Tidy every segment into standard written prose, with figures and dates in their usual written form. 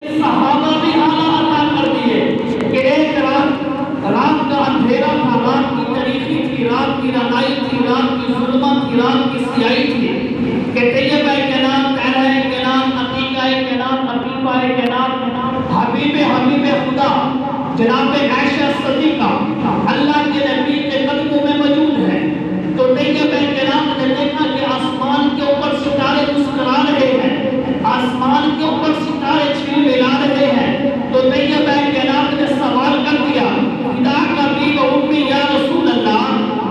صحابہ بھی اعلیٰ عطا کر دیے کہ ایک رات کا اندھیرا تھا، رات کی تاریکی تھی، رات کی رنائی تھی، رات کی ظلمت تھی، رات کی سیاہی تھی کہ طیبہ کے نام، طہرہ کے نام، عتیقہ کے نام، عفیفہ کے نام، حبیب خدا جناب عائشہ صدیقہ اللہ کے نبی کے قدموں میں موجود ہے۔ تو طیبہ کے نام نے دیکھا کہ آسمان کے اوپر ستارے مسکرا رہے ہیں، آسمان کے اوپر ستارے چھل ملا رہے ہیں۔ تو طیبہ کے نام نے سوال کر دیا، خدا کا بھی و امی یا رسول اللہ،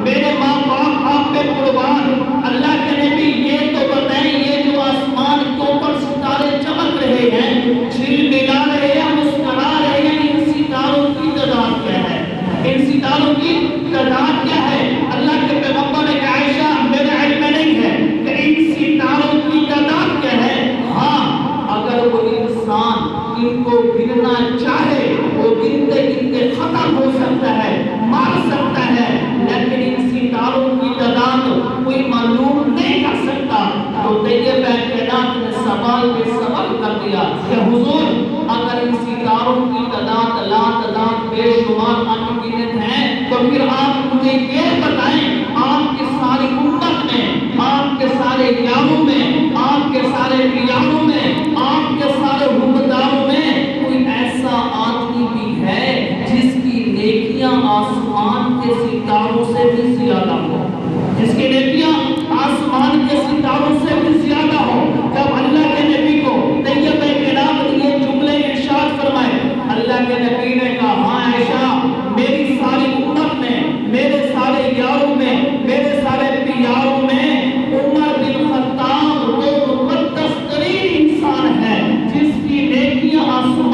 میرے ماں باپ آپ پہ قربان، اللہ کے نبی یہ تو بتائیں یہ جو آسمان کے اوپر ستارے چمک رہے ہیں، چھل ملا رہے ہیں، مسکرا رہے ہیں، ان ستاروں کی تعداد کیا ہے؟ ان ستاروں کی تعداد کیا ہے؟ اللہ کے پیغمبر نے کہا عائشہ میرے علم میں نہیں ہے کہ ان ستاروں کی تعداد کیا ہے، ہاں اگر وہ انسان ان کو گننا چاہے وہ گنتے گنتے ختم ہو سکتا ہے، مار سکتا ہے، لیکن ان ستاروں کی تعداد کوئی معلوم نہیں کر سکتا۔ تو طیبہ کے نام نے سوال پہ سوال کر دیا کہ حضور اگر ان ستاروں کی تعداد لا تعداد بے شمار انگنت ہیں تو پھر آپ مجھے یہ بتائیں آپ کی ساری امت میں، آپ کے سارے یاروں میں، آپ کے سارے پیاروں میں، آپ کے سارے حکمداروں میں کوئی ایسا آدمی بھی ہے جس کی نیکیاں آسمان کے ستاروں سے بھی زیادہ ہو، جس کی نیکیاں آسمان کے ستاروں سے بھی زیادہ ہو؟ جب اللہ کے نبی کو طیبہ کے نام نے یہ جملے ارشاد فرمائے، اللہ کے نبی نے کہا ہاں عائشہ میری ساری امت میں، میرے سارے یاروں میں، میرے سارے پیاروں میں عمر بن خطاب وہ مقدس ترین انسان ہے جس کی نیکیاں آسمان